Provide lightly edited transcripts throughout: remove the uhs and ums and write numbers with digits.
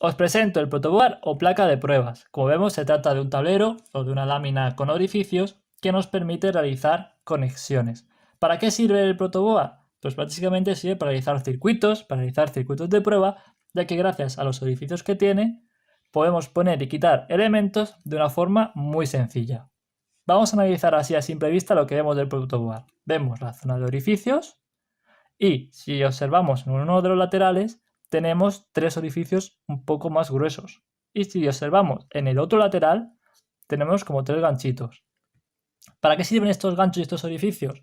Os presento el protoboard o placa de pruebas. Como vemos, se trata de un tablero o de una lámina con orificios que nos permite realizar conexiones. ¿Para qué sirve el protoboard? Pues básicamente sirve para realizar circuitos de prueba, ya que gracias a los orificios que tiene, podemos poner y quitar elementos de una forma muy sencilla. Vamos a analizar así a simple vista lo que vemos del protoboard. Vemos la zona de orificios y si observamos en uno de los laterales, tenemos 3 orificios un poco más gruesos. Y si observamos en el otro lateral, tenemos como 3 ganchitos. ¿Para qué sirven estos ganchos y estos orificios?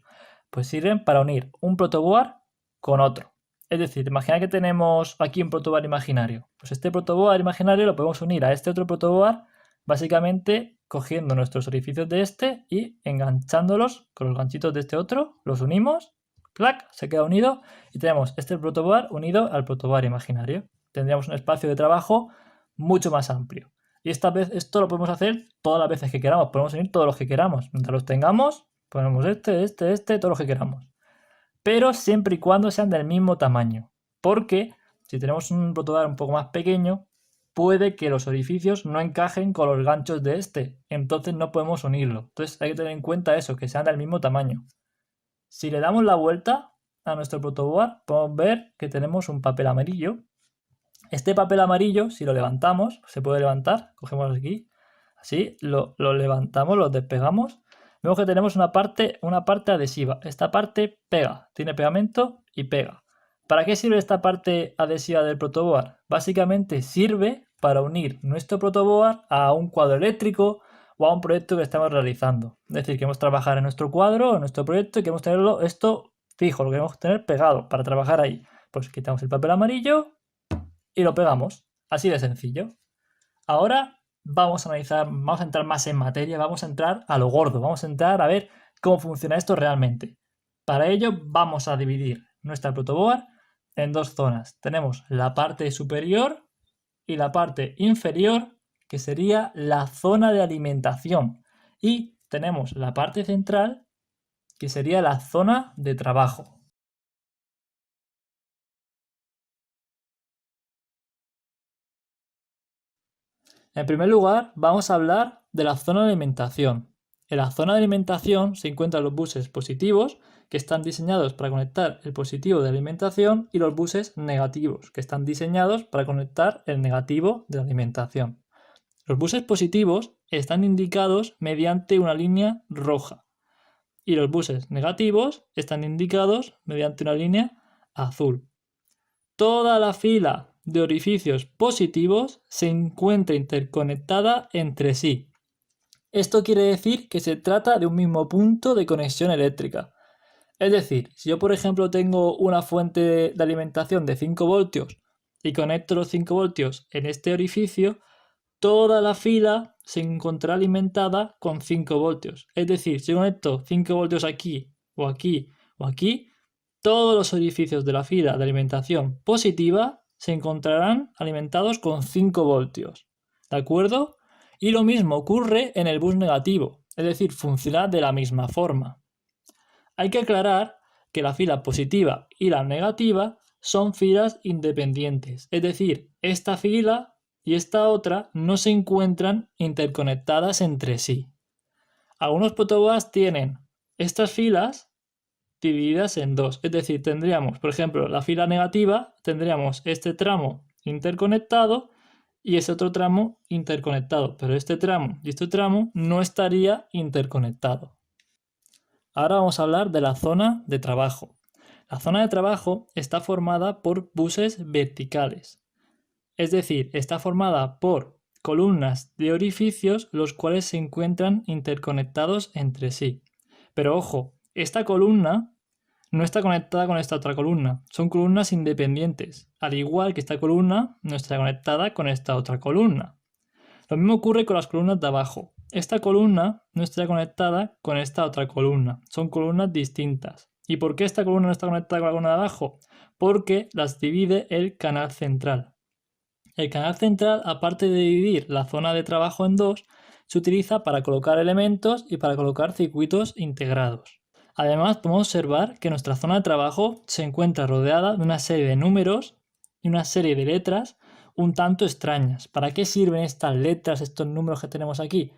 Pues sirven para unir un protoboard con otro. Es decir, imagina que tenemos aquí un protoboard imaginario. Pues este protoboard imaginario lo podemos unir a este otro protoboard, básicamente cogiendo nuestros orificios de este y enganchándolos con los ganchitos de este otro, los unimos, ¡plac!, se queda unido y tenemos este protoboard unido al protoboard imaginario. Tendríamos un espacio de trabajo mucho más amplio. Y esta vez esto lo podemos hacer todas las veces que queramos. Podemos unir todos los que queramos. Mientras los tengamos, ponemos todos los que queramos. Pero siempre y cuando sean del mismo tamaño. Porque si tenemos un protoboard un poco más pequeño, puede que los orificios no encajen con los ganchos de este. Entonces no podemos unirlo. Entonces hay que tener en cuenta eso, que sean del mismo tamaño. Si le damos la vuelta a nuestro protoboard, podemos ver que tenemos un papel amarillo. Este papel amarillo, si lo levantamos, se puede levantar, cogemos aquí, así, lo levantamos, lo despegamos, vemos que tenemos una parte adhesiva. Esta parte pega, tiene pegamento y pega. ¿Para qué sirve esta parte adhesiva del protoboard? Básicamente sirve para unir nuestro protoboard a un cuadro eléctrico o a un proyecto que estamos realizando. Es decir, queremos trabajar en nuestro cuadro, en nuestro proyecto y queremos tenerlo esto fijo, lo queremos tener pegado para trabajar ahí. Pues quitamos el papel amarillo y lo pegamos, así de sencillo. Ahora vamos a entrar más en materia, vamos a entrar a lo gordo, vamos a entrar a ver cómo funciona esto realmente. Para ello vamos a dividir nuestra protoboard en dos zonas. Tenemos la parte superior y la parte inferior, que sería la zona de alimentación. Y tenemos la parte central, que sería la zona de trabajo. En primer lugar, vamos a hablar de la zona de alimentación. En la zona de alimentación se encuentran los buses positivos, que están diseñados para conectar el positivo de alimentación, y los buses negativos, que están diseñados para conectar el negativo de alimentación. Los buses positivos están indicados mediante una línea roja y los buses negativos están indicados mediante una línea azul. Toda la fila de orificios positivos se encuentra interconectada entre sí. Esto quiere decir que se trata de un mismo punto de conexión eléctrica. Es decir, si yo por ejemplo tengo una fuente de alimentación de 5 voltios y conecto los 5 voltios en este orificio, toda la fila se encontrará alimentada con 5 voltios. Es decir, si conecto 5 voltios aquí o aquí o aquí, todos los orificios de la fila de alimentación positiva se encontrarán alimentados con 5 voltios. ¿De acuerdo? Y lo mismo ocurre en el bus negativo, es decir, funciona de la misma forma. Hay que aclarar que la fila positiva y la negativa son filas independientes, es decir, esta fila y esta otra no se encuentran interconectadas entre sí. Algunos protoboards tienen estas filas divididas en dos, es decir, tendríamos, por ejemplo, la fila negativa, tendríamos este tramo interconectado y ese otro tramo interconectado, pero este tramo y este tramo no estaría interconectado. Ahora vamos a hablar de la zona de trabajo. La zona de trabajo está formada por buses verticales, es decir, está formada por columnas de orificios los cuales se encuentran interconectados entre sí. Pero ojo, esta columna no está conectada con esta otra columna, son columnas independientes, al igual que esta columna no está conectada con esta otra columna. Lo mismo ocurre con las columnas de abajo. Esta columna no está conectada con esta otra columna, son columnas distintas. ¿Y por qué esta columna no está conectada con la columna de abajo? Porque las divide el canal central. El canal central, aparte de dividir la zona de trabajo en dos, se utiliza para colocar elementos y para colocar circuitos integrados. Además, podemos observar que nuestra zona de trabajo se encuentra rodeada de una serie de números y una serie de letras un tanto extrañas. ¿Para qué sirven estas letras, estos números que tenemos aquí?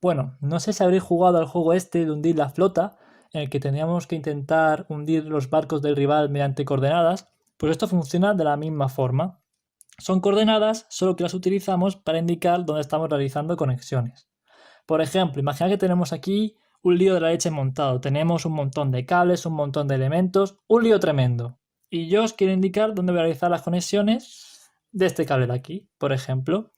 Bueno, no sé si habréis jugado al juego este de hundir la flota, en el que teníamos que intentar hundir los barcos del rival mediante coordenadas. Pues esto funciona de la misma forma. Son coordenadas, solo que las utilizamos para indicar dónde estamos realizando conexiones. Por ejemplo, imagina que tenemos aquí un lío de la leche montado. Tenemos un montón de cables, un montón de elementos, un lío tremendo. Y yo os quiero indicar dónde voy a realizar las conexiones de este cable de aquí. Por ejemplo,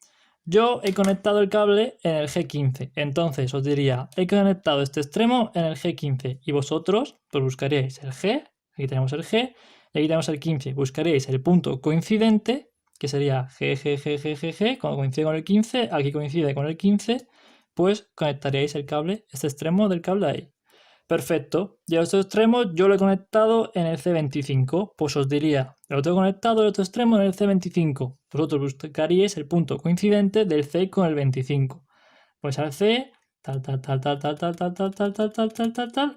yo he conectado el cable en el G15. Entonces os diría, he conectado este extremo en el G15. Y vosotros pues buscaríais el G, aquí tenemos el G, y aquí tenemos el 15. Buscaríais el punto coincidente, que sería G, cuando coincide con el 15, aquí coincide con el 15, pues conectaríais el cable, este extremo del cable ahí. Perfecto. Y a este extremo yo lo he conectado en el C25. Pues os diría, lo tengo conectado el otro extremo en el C25. Vosotros buscaríais el punto coincidente del C con el 25. Pues al C, tal,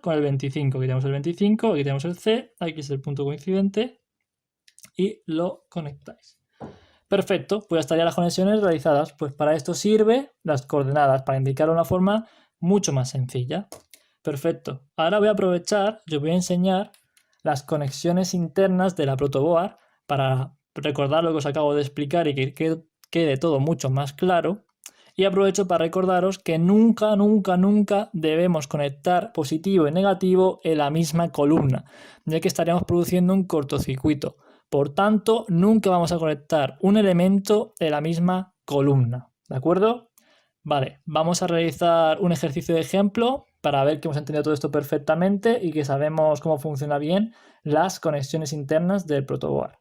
con el 25. Aquí tenemos el 25, aquí tenemos el C, aquí es el punto coincidente y lo conectáis. Perfecto, pues ya estarían las conexiones realizadas. Pues para esto sirve las coordenadas, para indicar una forma mucho más sencilla. Perfecto. Ahora voy a aprovechar, yo voy a enseñar las conexiones internas de la protoboard para recordar lo que os acabo de explicar y que quede todo mucho más claro. Y aprovecho para recordaros que nunca debemos conectar positivo y negativo en la misma columna, ya que estaríamos produciendo un cortocircuito. Por tanto, nunca vamos a conectar un elemento en la misma columna. ¿De acuerdo? Vale, vamos a realizar un ejercicio de ejemplo para ver que hemos entendido todo esto perfectamente y que sabemos cómo funciona bien las conexiones internas del protoboard.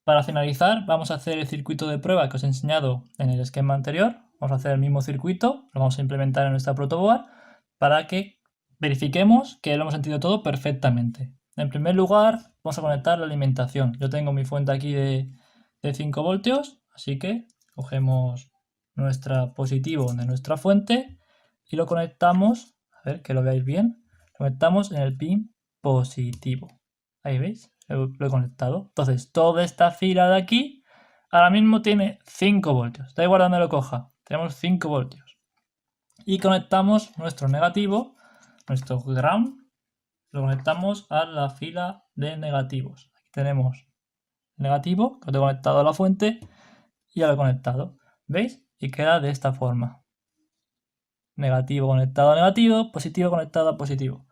Para finalizar, vamos a hacer el circuito de prueba que os he enseñado en el esquema anterior. Vamos a hacer el mismo circuito, lo vamos a implementar en nuestra protoboard para que verifiquemos que lo hemos entendido todo perfectamente. En primer lugar, vamos a conectar la alimentación. Yo tengo mi fuente aquí de 5 voltios, así que cogemos nuestro positivo de nuestra fuente y lo conectamos, a ver que lo veáis bien, lo conectamos en el pin positivo. Ahí veis, lo he conectado. Entonces, toda esta fila de aquí ahora mismo tiene 5 voltios. Da igual donde lo coja, tenemos 5 voltios. Y conectamos nuestro negativo, nuestro ground, lo conectamos a la fila de negativos. Aquí tenemos negativo, que lo tengo conectado a la fuente, y ya lo he conectado. ¿Veis? Y queda de esta forma. Negativo conectado a negativo, positivo conectado a positivo.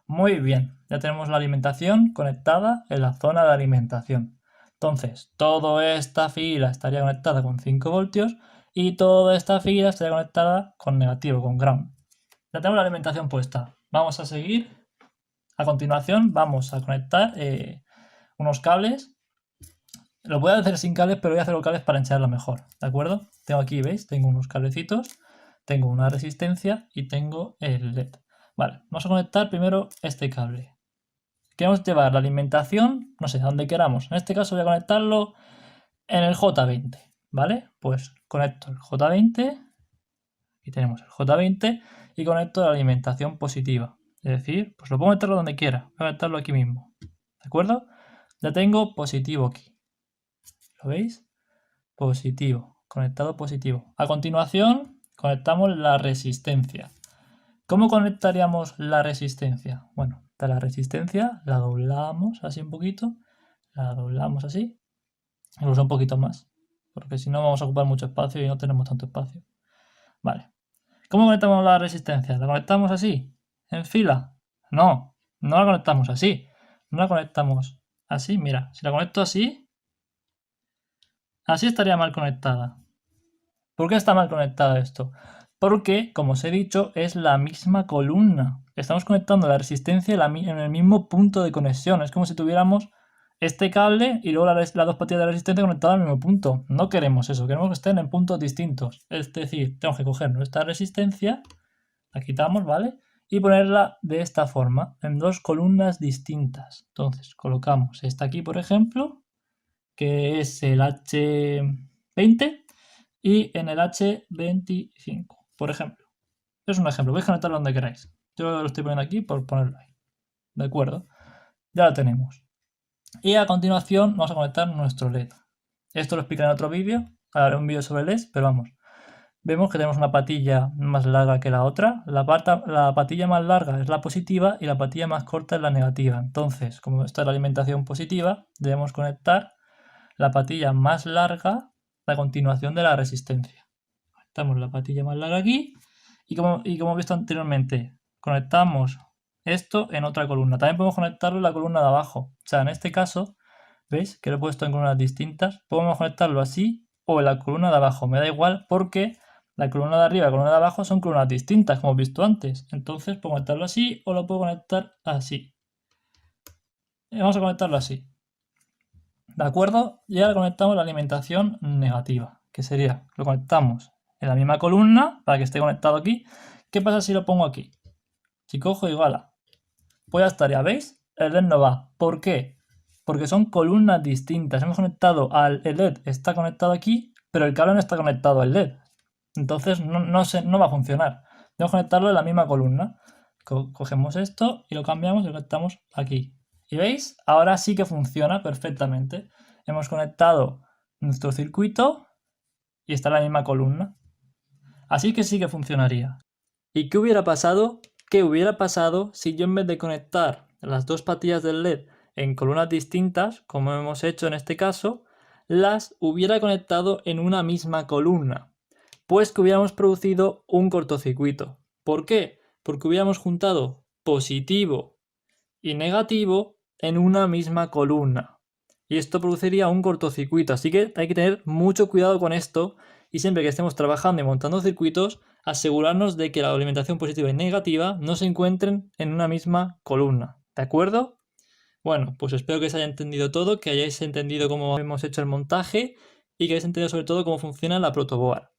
Muy bien, ya tenemos la alimentación conectada en la zona de alimentación. Entonces, toda esta fila estaría conectada con 5 voltios y toda esta fila estaría conectada con negativo, con ground. Ya tenemos la alimentación puesta. Vamos a seguir. A continuación vamos a conectar unos cables. Lo voy a hacer sin cables, pero voy a hacer los cables para enseñarlo mejor, ¿de acuerdo? Tengo aquí, ¿veis? Tengo unos cablecitos, tengo una resistencia y tengo el LED. Vale, vamos a conectar primero este cable. Queremos llevar la alimentación, no sé, a donde queramos. En este caso voy a conectarlo en el J20, ¿vale? Pues conecto el J20, aquí tenemos el J20 y conecto la alimentación positiva. Es decir, pues lo puedo meterlo donde quiera, voy a conectarlo aquí mismo, ¿de acuerdo? Ya tengo positivo aquí. ¿Lo veis? Positivo, conectado positivo. A continuación, conectamos la resistencia. ¿Cómo conectaríamos la resistencia? Bueno, la resistencia la doblamos así un poquito, la doblamos así, incluso un poquito más, porque si no vamos a ocupar mucho espacio y no tenemos tanto espacio. Vale. ¿Cómo conectamos la resistencia? ¿La conectamos así? ¿En fila? No, no la conectamos así. No la conectamos así, mira, si la conecto así, así estaría mal conectada. ¿Por qué está mal conectado esto? Porque, como os he dicho, es la misma columna. Estamos conectando la resistencia en el mismo punto de conexión. Es como si tuviéramos este cable y luego las dos patillas de la resistencia conectadas al mismo punto. No queremos eso, queremos que estén en puntos distintos. Es decir, tenemos que coger nuestra resistencia, la quitamos, ¿vale? Y ponerla de esta forma, en dos columnas distintas. Entonces, colocamos esta aquí, por ejemplo, que es el H20, y en el H25, por ejemplo. Es un ejemplo, podéis conectarlo donde queráis. Yo lo estoy poniendo aquí por ponerlo ahí. ¿De acuerdo? Ya lo tenemos. Y a continuación vamos a conectar nuestro LED. Esto lo explicaré en otro vídeo, haré un vídeo sobre LEDs, pero vamos. Vemos que tenemos una patilla más larga que la otra. La patilla más larga es la positiva y la patilla más corta es la negativa. Entonces, como esta es la alimentación positiva, debemos conectar la patilla más larga a continuación de la resistencia. Conectamos la patilla más larga aquí y como he visto anteriormente, conectamos esto en otra columna. También podemos conectarlo en la columna de abajo. O sea, en este caso, ¿veis? Que lo he puesto en columnas distintas. Podemos conectarlo así o en la columna de abajo. Me da igual porque la columna de arriba y la columna de abajo son columnas distintas, como hemos visto antes. Entonces puedo conectarlo así o lo puedo conectar así. Vamos a conectarlo así. ¿De acuerdo? Y ahora conectamos la alimentación negativa, que sería, lo conectamos en la misma columna para que esté conectado aquí. ¿Qué pasa si lo pongo aquí? Si cojo igual pues ya estaría, ¿veis? El LED no va. ¿Por qué? Porque son columnas distintas. Hemos conectado el LED está conectado aquí, pero el cable no está conectado al LED. Entonces no va a funcionar. Debemos conectarlo en la misma columna. Cogemos esto y lo cambiamos y lo conectamos aquí. ¿Y veis? Ahora sí que funciona perfectamente. Hemos conectado nuestro circuito y está en la misma columna. Así que sí que funcionaría. ¿Y qué hubiera pasado? ¿Qué hubiera pasado si yo en vez de conectar las dos patillas del LED en columnas distintas, como hemos hecho en este caso, las hubiera conectado en una misma columna? Pues que hubiéramos producido un cortocircuito. ¿Por qué? Porque hubiéramos juntado positivo y negativo en una misma columna. Y esto produciría un cortocircuito. Así que hay que tener mucho cuidado con esto y siempre que estemos trabajando y montando circuitos, asegurarnos de que la alimentación positiva y negativa no se encuentren en una misma columna. ¿De acuerdo? Bueno, pues espero que os haya entendido todo, que hayáis entendido cómo hemos hecho el montaje y que hayáis entendido sobre todo cómo funciona la protoboard.